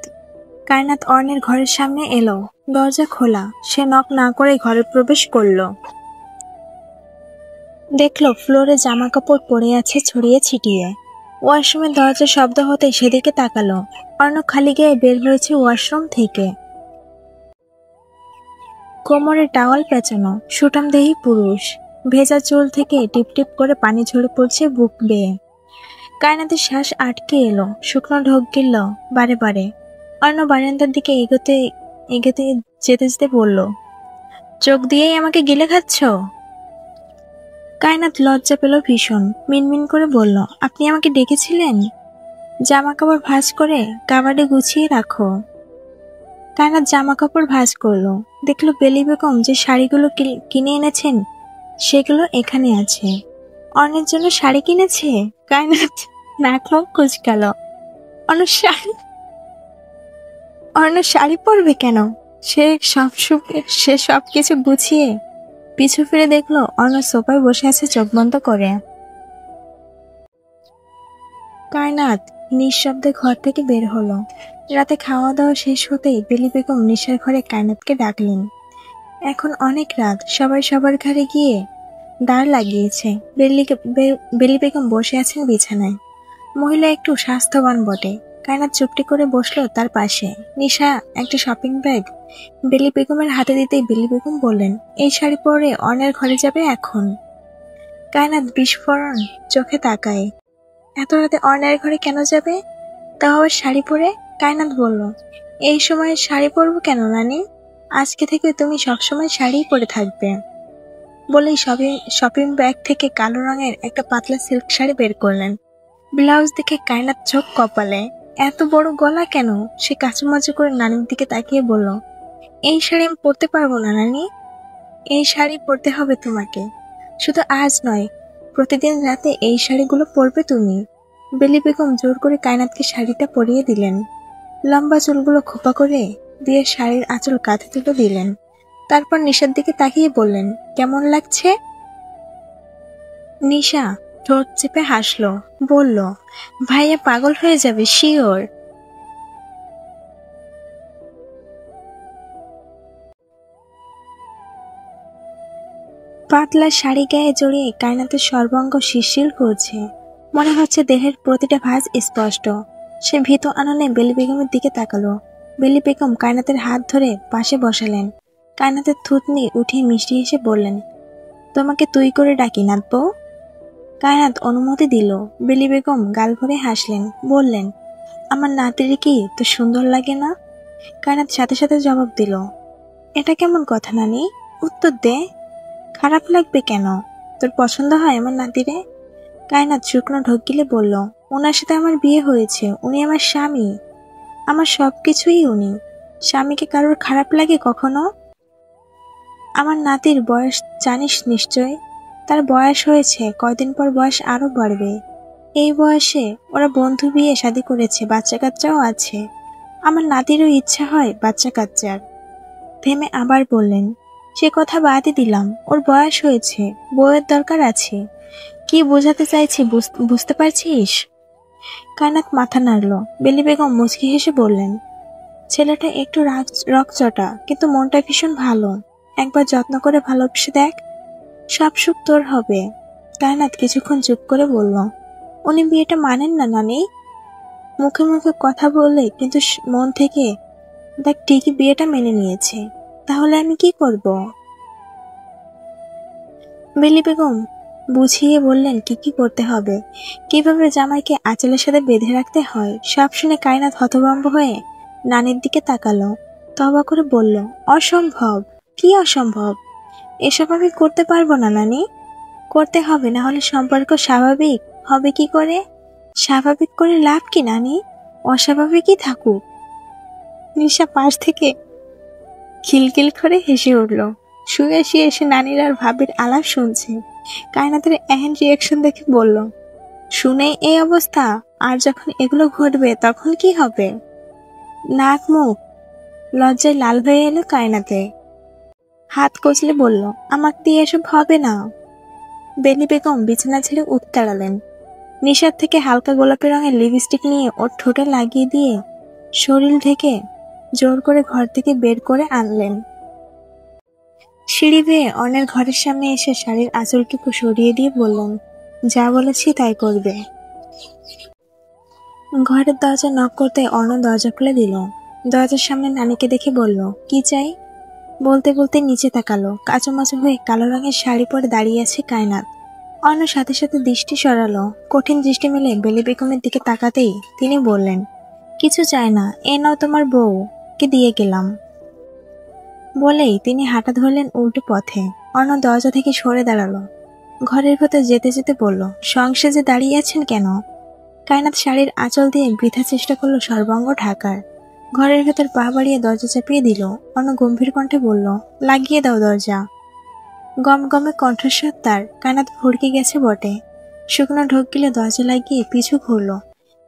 কায়নাত অর্ণের ঘরের সামনে এলো। দরজা খোলা। সে নক না করে ঘরে প্রবেশ করলো। দেখলো ফ্লোরে জামা কাপড় পড়ে আছে ছড়িয়ে ছিটিয়ে। ওয়াশরুমের দরজা শব্দ হতে সেদিকে তাকালো। অর্ণ খালি গায়ে বের হয়েছে ওয়াশরুম থেকে। কোমরে টাওয়াল পেঁচানো, সুঠামদেহী পুরুষ। ভেজা চুল থেকে টিপ টিপ করে পানি ঝরে পড়ছে বুক বেয়ে। কায়নাতের শ্বাস আটকে এলো, শুকনো ঢোক গিলল বারে বারে। অর্ণ বারান্দার দিকে এগোতে এগোতে যেতে যেতে বলল, চোখ দিয়েই আমাকে গিলে খাচ্ছ? কায়নাত লজ্জা পেল ভীষণ। মিনমিন করে বলল, আপনি আমাকে ডেকেছিলেন? জামা কাপড় ভাঁজ করে কাবাডে গুছিয়ে রাখো। কায়নাত জামা কাপড় ভাঁজ করলো। দেখলো বেলি বেগম যে শাড়িগুলো কিনে এনেছেন সেগুলো এখানে আছে। অর্ণের জন্য শাড়ি কিনেছে? কায়নাত নাক মুখ কুঁচকাল। অর্ণ শাড়ি পরবে কেন? সে সব কিছু গুছিয়ে পিছু ফিরে দেখলো অর্ণ সোফায় বসে আছে চোখ বন্ধ করে। কায়নাত নিঃশব্দে ঘর থেকে বের হলো। রাতে খাওয়া দাওয়া শেষ হতেই বেলি বেগম নিশার ঘরে কায়নাতকে ডাকলেন। এখন অনেক রাত, সবাই সবার ঘরে গিয়ে দাঁড় লাগিয়েছে। বেলি বেগম বসে আছেন বিছানায়। মহিলা একটু স্বাস্থ্যবান বটে। কায়নাত চুপটি করে বসলো তার পাশে। নিশা একটা শপিং ব্যাগ বেলি বেগমের হাতে দিতেই বেলি বেগম বললেন, এই শাড়ি পরে অর্ণের ঘরে যাবে এখন। কায়নাত বিস্ফোরণ চোখে তাকায়। এত রাতে অর্ণের ঘরে কেন যাবে? তাও আবার শাড়ি পরে? কায়নাত বলল, এই সময় শাড়ি পরবো কেন নানি? আজকে থেকে তুমি সবসময় শাড়িই পরে থাকবে। বলেই শপিং ব্যাগ থেকে কালো রঙের একটা পাতলা সিল্ক শাড়ি বের করলেন। ব্লাউজ দেখে কায়নাত চোখ কপালে। এত বড় গলা কেন? সে কাচুমাচু করে নানির দিকে তাকিয়ে বলল, এই শাড়ি আমি পরতে পারবো না নানি। এই শাড়ি পরতে হবে তোমাকে। শুধু আজ নয়, প্রতিদিন রাতে এই শাড়িগুলো পরবে তুমি। বেলি বেগম জোর করে কায়নাতকে শাড়িটা পরিয়ে দিলেন। লম্বা চুলগুলো খোপা করে দিয়ে শাড়ির আঁচল কাঁধে তুলে দিলেন। তারপর নিশার দিকে তাকিয়ে বললেন, কেমন লাগছে? নিশা ঠোঁট চেপে হাসলো, বলল, ভাইয়া পাগল হয়ে যাবে শিওর। পাতলা শাড়ি গায়ে জড়িয়ে কায়নাতের সর্বাঙ্গ শিরশির করছে। মনে হচ্ছে দেহের প্রতিটা ভাঁজ স্পষ্ট। সে ভীত আননে বেলি বেগমের দিকে তাকালো। বেলি বেগম কায়নাতের হাত ধরে পাশে বসালেন। কায়নাতের থুতনি উঠিয়ে মিষ্টি হেসে বললেন, তোমাকে তুই করে ডাকি নাত বউ। কায়নাত অনুমতি দিল। বেলি বেগম গাল ভরে হাসলেন, বললেন, আমার নাতির কি তো সুন্দর লাগে না? কায়নাত সাথে সাথে জবাব দিল, এটা কেমন কথা নানি? উত্তর দে। খারাপ লাগবে কেন? তোর পছন্দ হয় আমার নাতিরে? কায়নাত শুকনো ঢোক গিলে বলল, ওনার সাথে আমার বিয়ে হয়েছে, উনি আমার স্বামী, আমার সবকিছুই উনি। স্বামীকে কারোর খারাপ লাগে কখনো? আমার নাতির বয়স জানিস নিশ্চয়। তার বয়স হয়েছে, কয়দিন পর বয়স আরো বাড়বে। এই বয়সে ওরা বন্ধু বিয়ে শাদী করেছে, বাচ্চা কাচ্চাও আছে। আমার নাতিরও ইচ্ছা হয় বাচ্চা কাচ্চার। থেমে আবার বললেন, সে কথা বাদই দিলাম, ওর বয়স হয়েছে, বউয়ের দরকার আছে। কি বোঝাতে চাইছি বুঝতে পারছিস? কায়নাত মাথা নাড়ল। বেলি বেগম মুচকি হেসে বললেন, ছেলেটা একটু রকচটা, কিন্তু মনটা ভীষণ ভালো। একবার যত্ন করে ভালোবেসে দেখ, সব সুখ তোর হবে। কায়নাত কিছুক্ষণ চুপ করে বলল, উনি বিয়েটা মানেন না নানি। মুখে মুখে কথা বলে কিন্তু মন থেকে দেখ ঠিকই বিয়েটা মেনে নিয়েছে। তাহলে আমি কি করব? বেলি বেগম বুঝিয়ে বললেন কি কি করতে হবে, কিভাবে জামাইকে আঁচলের সাথে বেঁধে রাখতে হয়। সব শুনে কায়নাত হতভম্ব হয়ে নানির দিকে তাকালো। তবা করে বলল, অসম্ভব। কি অসম্ভব? এসব আমি করতে পারবো না নানি। করতে হবে, না হলে সম্পর্ক স্বাভাবিক হবে কি করে? স্বাভাবিক করে লাভ কি নানি? অস্বাভাবিকই থাকুক। নিশা পাশ থেকে খিলখিল করে হেসে উঠল। শুয়ে শুয়ে এসে নানির আর ভাবির আলাপ শুনছে। কায়নাতের এহেন রিয়াকশন দেখে বলল, শুনেই এই অবস্থা, আর যখন এগুলো ঘটবে তখন কি হবে? নাক মুখ লজ্জায় লাল হয়ে এলো কায়নাতে। হাত কচলে বলল, আমাকে দিয়ে এসব হবে না। বেলি বেগম বিছানা ছেড়ে উঠে দাঁড়ালেন। নিশার থেকে হালকা গোলাপি রঙের লিপস্টিক নিয়ে ওর ঠোঁটে লাগিয়ে দিয়ে শরীর ঢেকে জোর করে ঘর থেকে বের করে আনলেন। সিঁড়ি বেয়ে অর্ণের ঘরের সামনে এসে শাড়ির আঁচলটুকু সরিয়ে দিয়ে বললেন, যা বলেছি তাই করবে। ঘরের দরজা নক করতে অর্ণ দরজা খুলে দিল। দরজার সামনে নানিকে দেখে বলল, কি চাই? বলতে বলতে নিচে তাকালো। কাচুমাচু হয়ে কালো রঙের শাড়ি পরে দাঁড়িয়ে আছে কায়নাত। অর্ণ সাথে সাথে দৃষ্টি সরালো। কঠিন দৃষ্টি মেলে বেলি বেগমের দিকে তাকাতেই তিনি বললেন, কিছু চাই না, এ নাও তোমার বউ, কে দিয়ে গেলাম। বলেই তিনি হাঁটা ধরলেন উল্টো পথে। অর্ণ দরজা থেকে সরে দাঁড়ালো। ঘরের ভেতর যেতে যেতে বলল, সংসেজে দাঁড়িয়ে আছেন কেন? কায়নাত শাড়ির আঁচল দিয়ে বৃথা চেষ্টা করলো সর্বাঙ্গ ঢাকার। ঘরের ভেতর পা বাড়িয়ে দরজা চাপিয়ে দিল। অর্ণ গম্ভীর কণ্ঠে বলল, লাগিয়ে দাও দরজা। গম গমে কণ্ঠস্বর তার। কায়নাত ভড়কে গেছে বটে। শুকনো ঢোক গিলে দরজা লাগিয়ে পিছু ঘুরল।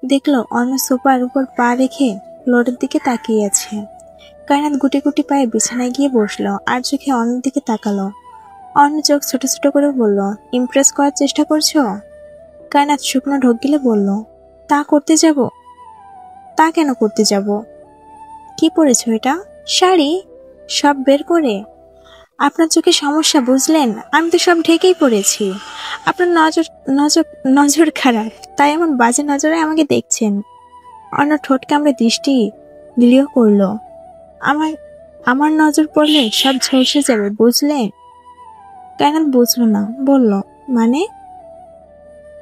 দেখলো অর্ণ সোফার উপর পা রেখে ফ্লোরের দিকে তাকিয়ে আছে। কায়নাত গুটি গুটি পায়ে বিছানায় গিয়ে বসলো আর চোখে অর্ণের দিকে তাকালো। অর্ণ চোখ ছোট ছোট করে বলল, ইমপ্রেস করার চেষ্টা করছো? কায়নাত শুকনো ঢোক গিলে বলল, তা করতে যাব? তা কেন করতে যাব? কি পরেছো এটা? শাড়ি? সব বের করে? আপনার চোখে সমস্যা বুঝলেন? আমি তো সব ঢেকেই পড়েছি। আপনার নজর নজর নজর খারাপ, তাই এমন বাজে নজরে আমাকে দেখছেন। অন্য ঠোঁট কামড়ে দৃষ্টি নিলীয় করলো। আমার আমার নজর পড়লে সব ঝলসে যাবে, বুঝলে? কায়নাত বুঝলো না, বলল, মানে?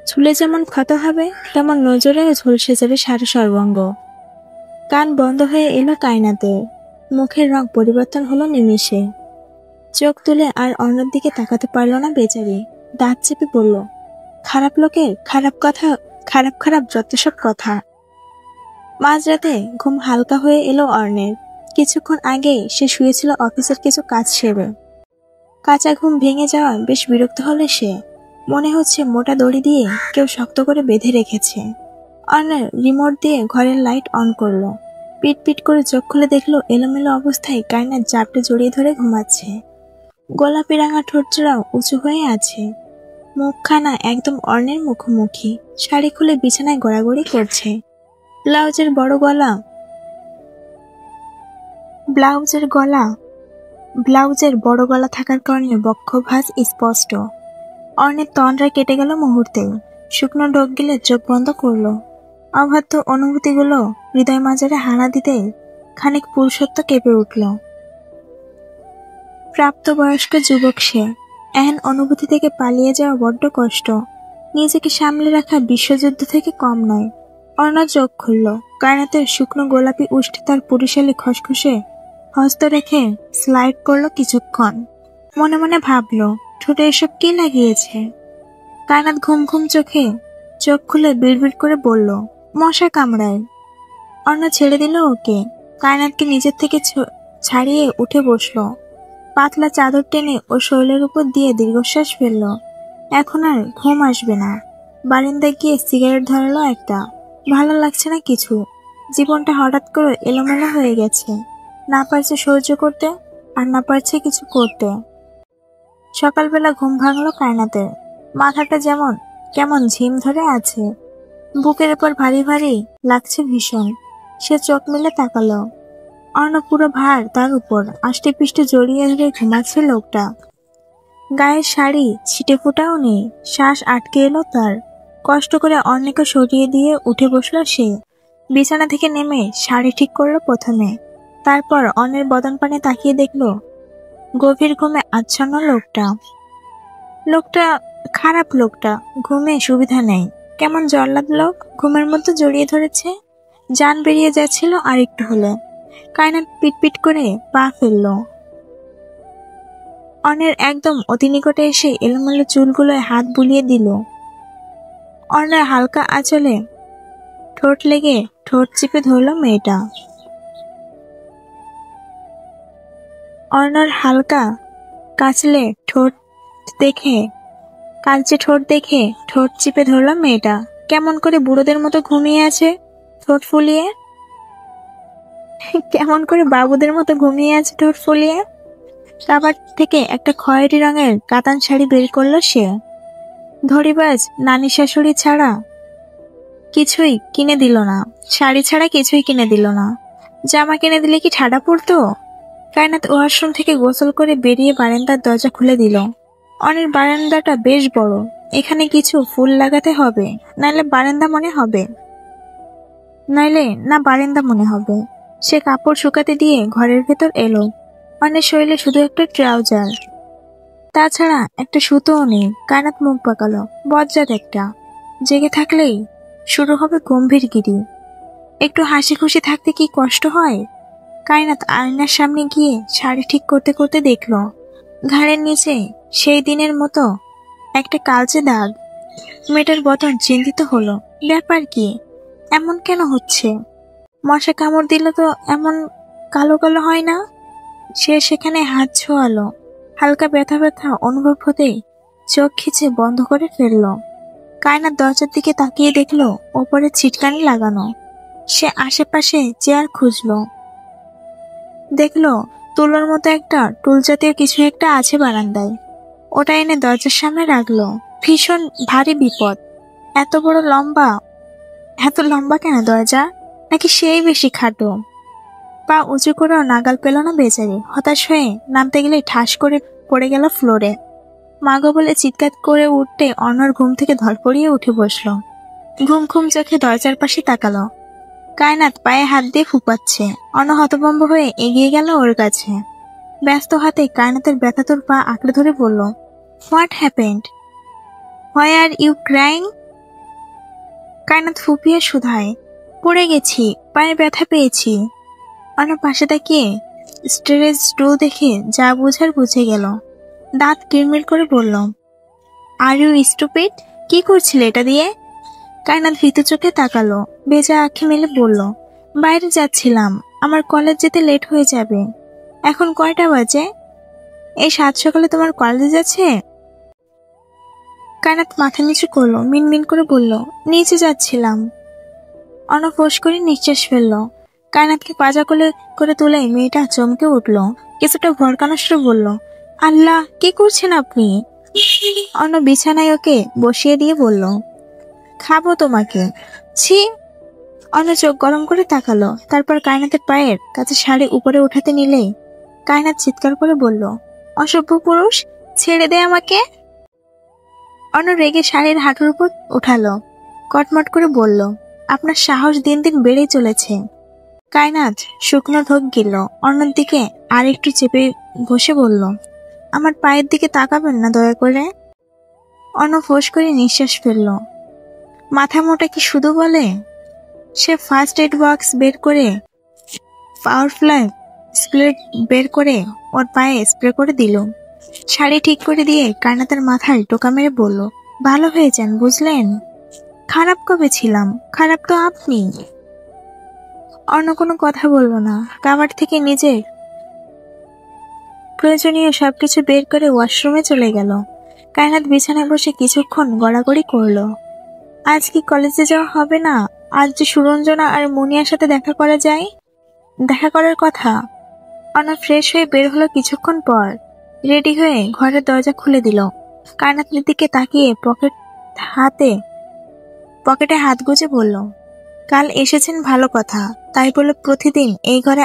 চুলে যেমন ক্ষত হবে তেমন নজরেও ঝলসে যাবে সারা সর্বাঙ্গ। কান বন্ধ হয়ে এলো কায়নাতের। মুখের রং পরিবর্তন হলো নিমেষে। চোখ তুলে আর অন্যের দিকে তাকাতে পারল না বেচারি। দাঁত চেপে বলল, খারাপ লোকের খারাপ কথা, খারাপ খারাপ যত সব কথা। মাঝরাতে ঘুম হালকা হয়ে এলো অর্ণের। কিছুক্ষণ আগেই সে শুয়েছিল অফিসের কিছু কাজ সেরে। কাঁচা ঘুম ভেঙে যাওয়া বেশ বিরক্ত হলে সে। মনে হচ্ছে মোটা দড়ি দিয়ে কেউ শক্ত করে বেঁধে রেখেছে। অর্ণের রিমোট দিয়ে ঘরের লাইট অন করলো। পিট পিট করে চোখ খুলে দেখলো এলোমেলো অবস্থায় কায়নাত জাপটে জড়িয়ে ধরে ঘুমাচ্ছে। গোলাপি রাঙা ঠোঁটজোড়াও উঁচু হয়ে আছে। মুখখানা একদম অর্ণের মুখোমুখি। শাড়ি খুলে বিছানায় গড়াগড়ি করছে। ব্লাউজের বড় গলা থাকার কারণে বক্ষভাঁজ স্পষ্ট। অর্ণের তন্দ্রা কেটে গেল মুহূর্তে। শুকনো ঢোক গিলে চোখ বন্ধ করলো। অবাধ্য অনুভূতিগুলো হৃদয় মাঝারে হানা দিতে খানিক পুরুষত্ব কেঁপে উঠল। প্রাপ্তবয়স্ক যুবক সে। এহেন অনুভূতি থেকে পালিয়ে যাওয়া বড্ড কষ্ট। নিজেকে সামলে রাখা বিশ্বযুদ্ধ থেকে কম নয়। অর্ণ চোখ খুলল। কায়নাতের শুকনো গোলাপি উষ্ঠে তার পুরুষালী খসখসে হস্ত রেখে স্লাইড করলো কিছুক্ষণ। মনে মনে ভাবলো, ঠোঁটে এসব কি লাগিয়েছে? কায়নাত ঘুম ঘুম চোখে চোখ খুলে বিড়বিড় করে বলল, মশা কামড়ায়। অর্ণ ছেড়ে দিল ওকে। কায়নাতকে নিজের থেকে ছাড়িয়ে উঠে বসলো। পাতলা চাদর টেনে ও শরীরের উপর দিয়ে দীর্ঘশ্বাস ফেলল। এখন আর ঘুম আসবে না। বারান্দায় গিয়ে সিগারেট ধরালো একটা। ভালো লাগছে না কিছু। জীবনটা হঠাৎ করে এলোমেলো হয়ে গেছে। না পারছে সহ্য করতে, আর না পারছে কিছু করতে। সকালবেলা ঘুম ভাঙলো কায়নাতের। মাথাটা যেমন কেমন ঝিম ধরে আছে। বুকের উপর ভারী ভারী লাগছে ভীষণ। সে চোখ মেলে তাকালো। অর্ণ পুরো ভার তার উপর আষ্টে পিষ্টে জড়িয়ে ধরে ঘুমাচ্ছে লোকটা। গায়ের শাড়ি ছিটে ফোটাও নেই, শ্বাস আটকে এলো তার। কষ্ট করে অর্ণকে সরিয়ে দিয়ে উঠে বসলো সে। বিছানা থেকে নেমে শাড়ি ঠিক করলো প্রথমে, তারপর অর্ণের বদন পানে তাকিয়ে দেখলো গভীর ঘুমে আচ্ছন্ন লোকটা। লোকটা খারাপ, লোকটা ঘুমে সুবিধা নেই, কেমন জল্লাদ লোক, ঘুমের মধ্যে জড়িয়ে ধরেছে। জান বেরিয়ে যাচ্ছিল আর একটু হলে। কায়নাত পিটপিট করে পা ফেলল। অর্ণের একদম অতি নিকটে এসে এলোমেলো চুলগুলোয় হাত বুলিয়ে দিল। অর্ণের হালকা আঁচলে ঠোঁট লেগে ঠোঁট চিপে ধরল মেয়েটা। অর্ণর হালকা কাচলে কালচে ঠোঁট দেখে ঠোঁট চিপে ধরল মেয়েটা। কেমন করে বুড়োদের মতো ঘুমিয়ে আছে ঠোঁট ফুলিয়ে, কেমন করে বাবুদের মতো ঘুমিয়ে আছে ঠোঁট ফুলিয়ে। কাবার থেকে একটা খয়েরি রঙের কাতান শাড়ি বের করলো সে। ধড়িবাজ নানি শাশুড়ি ছাড়া কিছুই কিনে দিল না, শাড়ি ছাড়া কিছুই কিনে দিল না। জামা কিনে দিলে কি ঠাডা পড়তো? কায়নাত ওয়াশরুম থেকে গোসল করে বেরিয়ে বারান্দার দরজা খুলে দিল। অনেক বারান্দাটা বেশ বড়, এখানে কিছু ফুল লাগাতে হবে, নাইলে বারান্দা মনে হবে, সে কাপড় শুকাতে দিয়ে ঘরের ভেতর এলো। অনেক শরীরে শুধু একটা ট্রাউজার, তাছাড়া একটা সুতোও নেই। কায়নাত মুখ পাকালো। বজ্জাত একটা, জেগে থাকলেই শুরু হবে গম্ভীরগিরি। একটু হাসি খুশি থাকতে কি কষ্ট হয়? কায়নাত আয়নার সামনে গিয়ে শাড়ি ঠিক করতে করতে দেখলো ঘাড়ের নিচে সেই দিনের মতো একটা কালচে দাগ। মেয়েটার বদন চিন্তিত হলো। ব্যাপার কি, এমন কেন হচ্ছে? মশা কামড় দিল তো এমন কালো কালো হয় না? সে সেখানে হাত ছোঁয়ালো। হালকা ব্যথা ব্যথা অনুভব হতেই চোখ খিচে বন্ধ করে ফেলল। কায়নাত দরজার দিকে তাকিয়ে দেখলো ওপরে ছিটকানি লাগানো। সে আশেপাশে চেয়ার খুঁজলো, দেখলো তুলোর মতো একটা টুল জাতীয় কিছু একটা আছে বারান্দায়। ওটা এনে দরজার সামনে রাখলো। ভীষণ ভারী বিপদ। এত লম্বা কেন দরজা? নাকি সেই বেশি খাটো? পা উঁচু করেও নাগাল পেল না বেচারি। হতাশ হয়ে নামতে গেলে ঠাস করে পড়ে গেল ফ্লোরে। মাগো বলে চিৎকার করে উঠতে অর্ণর ঘুম থেকে ধরপড়িয়ে উঠে বসলো। ঘুম ঘুম চোখে দরজার পাশে তাকালো। কায়নাত পায়ে হাত দিয়ে ফুপাচ্ছে। অর্ণ হতভম্ব হয়ে এগিয়ে গেল ওর কাছে। ব্যস্ত হাতে কায়নাতের ব্যথাতুর পা আঁকড়ে ধরে বলল, what happened? Why are you crying? Kaynat ফুপিয়ে শুধায়, পড়ে গেছি, পায়ে ব্যথা পেয়েছি। অর্ণ পাশে তাকিয়ে স্টোরেজ টুল দেখে যা বুঝার বুঝে গেল। দাঁত কিরমির করে বলল, আর ইউ স্টুপিড? কি করছিলে এটা দিয়ে? কায়নাত ভীতু চোখে তাকালো। ভেজা আঁখি মেলে বলল, বাইরে যাচ্ছিলাম, আমার কলেজ যেতে লেট হয়ে যাবে। এখন কয়টা বাজে? এই 7 সকালে তোমার কলেজ আছে? কায়নাত মাথা নিচু করলো, মিনমিন করে বলল, নিচে যাচ্ছিলাম। অর্ণ ফোঁস করে নিঃশ্বাস ফেললো। কায়নাতকে পাজা করে তুলে মেয়েটা চমকে উঠল। কিছুটা ভরকানো সুরে বলল, আল্লাহ, কি করছেন আপনি? অর্ণ বিছানায় ওকে বসিয়ে দিয়ে বলল, খাবো তোমাকে। ছি! অর্ণ চোখ গরম করে তাকালো। তারপর কায়নাতের পায়ের কাছে শাড়ি উপরে উঠাতে নিলেই কায়নাত চিৎকার করে বলল, অসভ্য পুরুষ, ছেড়ে দে আমাকে। অর্ণ রেগে শাড়ির হাঁটুর উপর উঠালো। কটমট করে বলল, আপনার সাহস দিন দিন বেড়েই চলেছে। কায়নাত শুকনো ঢোক গিলল। অর্ণর দিকে আর একটু চেপে বসে বলল, আমার পায়ের দিকে তাকাবেন না দয়া করে। অর্ণ ফোঁস করে নিঃশ্বাস ফেলল। মাথা মোটা কি শুধু বলে? সে ফার্স্ট এড বক্স বের করে পাওয়ারফ্লাই স্প্রে বের করে ওর পায়ে স্প্রে করে দিল। শাড়ি ঠিক করে দিয়ে কায়নাতের মাথায় টোকা মেরে বলল, ভালো হয়েছেন বুঝলেন? খারাপ কবে ছিলাম? খারাপ তো আপনি। অন্য কোনো কথা বলল না। কাবার থেকে নিজের প্রয়োজনীয় সবকিছু বের করে ওয়াশরুমে চলে গেল। কায়নাত বিছানায় বসে কিছুক্ষণ গড়াগড়ি করলো। আজ কি কলেজে যাওয়া হবে না? আজ যে সুরঞ্জনা আর মুনিয়ার সাথে দেখা করার কথা। অর্ণব ফ্রেশ হয়ে বের হলো কিছুক্ষণ পর। রেডি হয়ে ঘরের দরজা খুলে দিল। কায়নাতের দিকে তাকিয়ে পকেট হাতে পকেটে হাত গুজে বলল, কাল এসেছেন ভালো কথা, তাই বলে প্রতিদিন এই ঘরে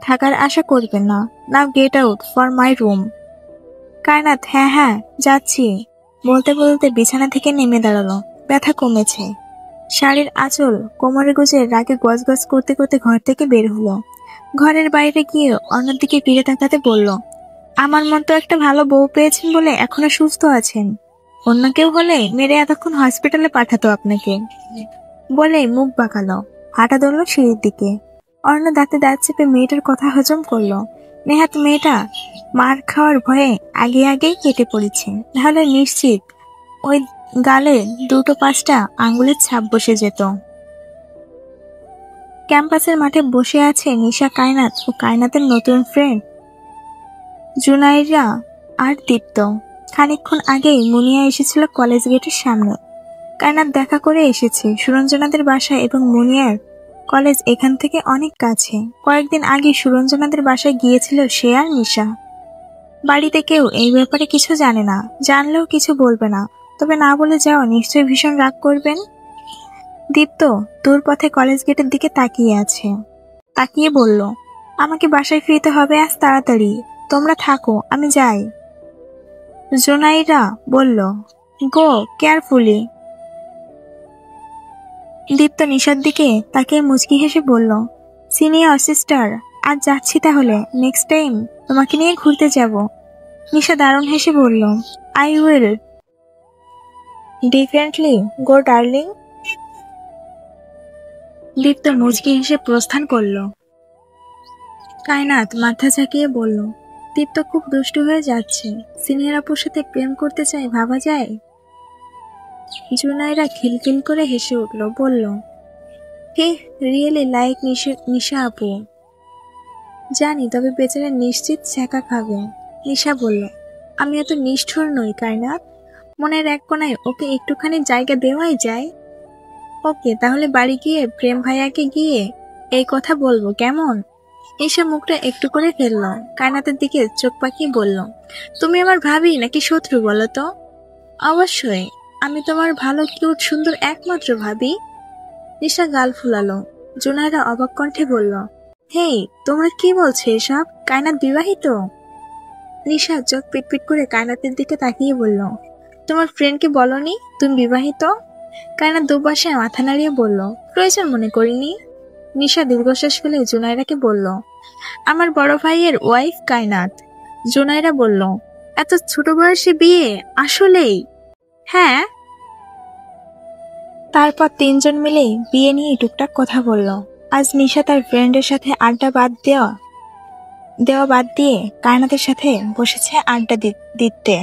থাকার আশা করবেন না। Now get out for my room. Kaynat হ্যাঁ হ্যাঁ যাচ্ছি বলতে বলতে বিছানা থেকে নেমে দাঁড়ালো। ব্যথা কমেছে। শাড়ির আঁচল কোমরে গুজে রাগে গজগজ করতে করতে ঘর থেকে বের হলো। ঘরের বাইরে গিয়ে অন্যদিকে ফিরে তাকাতে বলল, আমার মতো একটা ভালো বউ পেয়েছেন বলে এখনো সুস্থ আছেন। অন্য কেউ হলে মেরে এতক্ষণ হসপিটালে পাঠাতো আপনাকে। বলে মুখ বাঁকালো, হাঁটা ধরল সিঁড়ির দিকে। অর্ণ দাঁতে দাঁত চেপে মেয়েটার কথা হজম করলো। নেহাত মেয়েটা মার খাওয়ার ভয়ে আগে আগেই কেটে পড়েছে, তাহলে নিশ্চিত ওই গালে 2-5টা আঙ্গুলের ছাপ বসে যেত। ক্যাম্পাসের মাঠে বসে আছে নিশা, কায়নাত ও কায়নাতের নতুন ফ্রেন্ড জুনাইরা আর দীপ্ত। খানিকক্ষণ আগেই মুনিয়া এসেছিল কলেজ গেটের সামনে। কায়নাত দেখা করে এসেছে সুরঞ্জনাদের বাসায় এবং মুনিয়ার কলেজ এখান থেকে অনেক কাছে। কয়েকদিন আগে সুরঞ্জনাদের বাসায় গিয়েছিল সে আর নিশা। বাড়িতে কেউ এই ব্যাপারে কিছু জানে না, জানলেও কিছু বলবে না, তবে না বলে যাওয়া নিশ্চয়ই ভীষণ রাগ করবেন। দীপ্ত দূর পথে কলেজ গেটের দিকে তাকিয়ে আছে। তাকিয়ে বলল, আমাকে বাসায় ফিরতে হবে আজ তাড়াতাড়ি, তোমরা থাকো আমি যাই। জুনাইরা বলল, গো কেয়ারফুলি। দীপ্ত নিশার দিকে তাকিয়ে মুচকি হেসে বলল, সিনিয়র সিস্টার, আজ যাচ্ছি তাহলে, নেক্সট টাইম তোমাকে নিয়ে ঘুরতে যাব। নিশা দারুণ হেসে বলল, I will differently go darling. Dipto মুচকি হেসে প্রস্থান করল। কায়নাত মাথা ঝাঁকিয়ে বলল, দীপ্ত খুব দুষ্টু হয়ে যাচ্ছে, সিনিয়র আপুর সাথে প্রেম করতে চাই ভাবা যায়? জুনাইরা খিলখিল করে হেসে উঠল, বলল, হে রিয়েলি লাইক নিশা আপু। জানি, তবে বেচারা নিশ্চিত ছ্যাঁকা খাবে। নিশা বলল, আমি এত নিষ্ঠুর নই কায়নাত, মনের এক কোনায় ওকে একটুখানি জায়গা দেওয়াই যায়। ওকে, তাহলে বাড়ি গিয়ে প্রেম ভাইয়াকে গিয়ে এই কথা বলবো, কেমন? নিশা মুখটা একটু করে ফেলল, কায়নাতের দিকে চোখ পাকিয়ে বলল, তুমি আমার ভাবি নাকি শত্রু বলো তো? অবশ্যই, আমি তোমার ভালো কিউট সুন্দর একমাত্র ভাবি। নিশা গাল ফুলালো। জুনাইরা অবাক কণ্ঠে বলল, হেই তোমরা কি বলছো এসব? কায়নাত বিবাহিত? নিশা চোখ পিটপিট করে কায়নাতের দিকে তাকিয়ে বলল, তোমার ফ্রেন্ডকে বলনি তুমি বিবাহিত? কায়নাত দুপাশে মাথা নাড়িয়ে বলল, প্রয়োজন মনে করিনি। নিশা দীর্ঘশ্বাস ফেলে জুনাইরাকে বলল, আমার বড় ভাইয়ের ওয়াইফ কায়নাত। জুনাইরা বলল, এত ছোট বয়সে বিয়ে? আসলেই? হ্যাঁ। তারপর তিনজন মিলে বিয়ে নিয়ে টুকটাক কথা বলল। আজ নিশা তার ফ্রেন্ডের সাথে আড্ডা বাদ দিয়ে কায়নাতের সাথে বসেছে আড্ডা দিতে।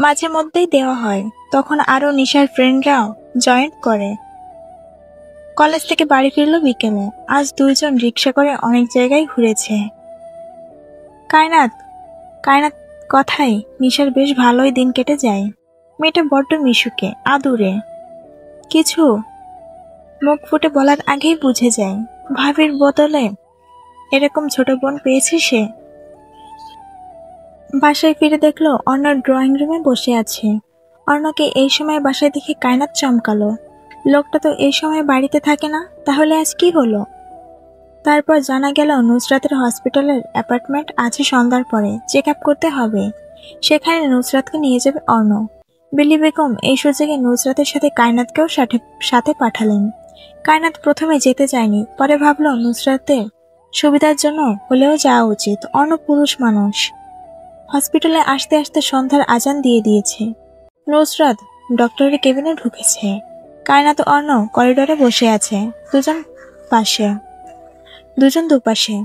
মাঝে মধ্যেই দেওয়া হয়, তখন আরো নিশার ফ্রেন্ডরাও জয়েন করে। কলেজ থেকে বাড়ি ফিরল বিকেলে। আজ দুইজন রিক্সা করে অনেক জায়গায় ঘুরেছে। কায়নাত কথায় নিশার বেশ ভালোই দিন কেটে যায়। মেয়েটা বড্ড মিশুকে, আদুরে। কিছু মুখ ফুটে বলার আগেই বুঝে যায় ভাবির বদলে এরকম ছোট বোন পেয়েছে সে। বাসায় ফিরে দেখলো অর্ণ ড্রয়িং রুমে বসে আছে। অর্ণকে এই সময় বাসায় দেখে কায়নাত চমকালো। লোকটা তো এই সময় বাড়িতে থাকে না, তাহলে আজ কি হলো? তারপর জানা গেল নুসরাতের হসপিটালের অ্যাপয়েন্টমেন্ট আছে সন্ধ্যার পরে, চেক আপ করতে হবে। সেখানে নুসরাতকে নিয়ে যাবে অর্ণ। বিলি বেগম এই সুযোগে নুসরাতের সাথে কায়নাতকেও সাথে পাঠালেন। কায়নাত প্রথমে যেতে চায়নি, পরে ভাবল নুসরাতের সুবিধার জন্য হলেও যাওয়া উচিত। অর্ণ পুরুষ মানুষ। হসপিটালে আসতে আসতে সন্ধ্যার আজান দিয়ে দিয়েছে। নুসরাত ডক্টরের কেবিনে ঢুকেছে। কায়নাত অর্ণ করিডোরে বসে আছে, দুজন দুপাশে।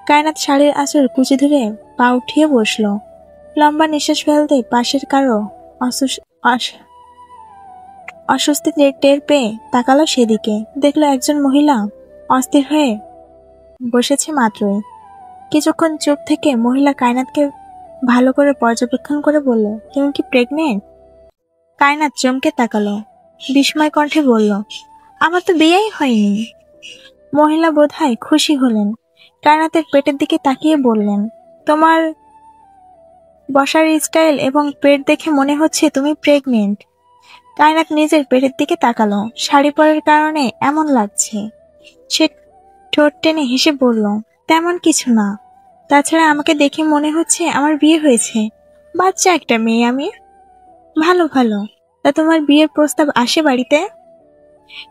কায়নাত শাড়ির আঁচল কুচি ধরে পা উঠিয়ে বসলো। লম্বা নিঃশ্বাস ফেলতে পাশের কারো অস্বস্তি টের পেয়ে তাকালো সেদিকে। দেখলো একজন মহিলা অস্থির হয়ে বসেছে মাত্রই। কিছুক্ষণ চুপ থেকে মহিলা কায়নাতকে ভালো করে পর্যবেক্ষণ করে বলল, তুমি কি প্রেগনেন্ট? কায়নাত চমকে তাকালো, বিস্ময় কণ্ঠে বলল, আমার তো বিয়েই হয়নি। মহিলা বোধহয় খুশি হলেন। কায়নাতের পেটের দিকে তাকিয়ে বললেন, তোমার বসার স্টাইল এবং পেট দেখে মনে হচ্ছে তুমি প্রেগনেন্ট। কায়নাত নিজের পেটের দিকে তাকালো। শাড়ি পরার কারণে এমন লাগছে। সে ঠোঁট টেনে হেসে বলল, তেমন কিছু না। তাছাড়া আমাকে দেখে মনে হচ্ছে আমার বিয়ে হয়েছে। বাচ্চা একটা মেয়ে আমি। ভালো ভালো। তা তোমার বিয়ের প্রস্তাব আসে বাড়িতে?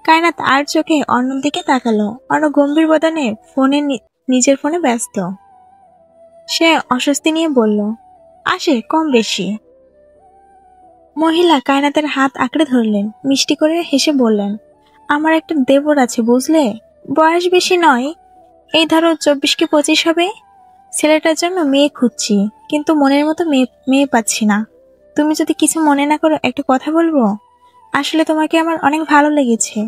কায়নাত আর চোখে অর্ণর দিকে তাকালো। অর্ণ গম্ভীর বদনে নিজের ফোনে ব্যস্ত। সে অস্বস্তি নিয়ে বলল, আসে কম বেশি। মহিলা কায়নাতের হাত আঁকড়ে ধরলেন, মিষ্টি করে হেসে বললেন, আমার একটা দেবর আছে বুঝলে। বয়স বেশি নয়, এই ধরো 24 কি 25 হবে। ছেলেটার জন্য মেয়ে খুঁজছি, কিন্তু মনের মতো মেয়ে পাচ্ছি না। তুমি যদি কিছু মনে না করো একটা কথা বলবো? আসলে তোমাকে আমার অনেক ভালো লেগেছে।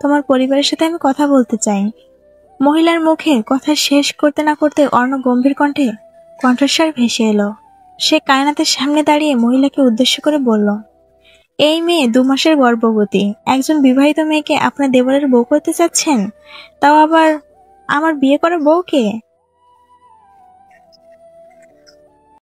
তোমার পরিবারের সাথে আমি কথা বলতে চাই। মহিলার মুখে কথা শেষ করতে না করতে অর্ণ গম্ভীর কণ্ঠে কণ্ঠস্বর ভেসে এলো। সে কায়নাতের সামনে দাঁড়িয়ে মহিলাকে উদ্দেশ্য করে বলল, এই মেয়ে 2 মাসের গর্ভবতী। একজন বিবাহিত মেয়েকে আপনার দেবরের বউ করতে চাচ্ছেন, তাও আবার আমার বিয়ে করা বউকে?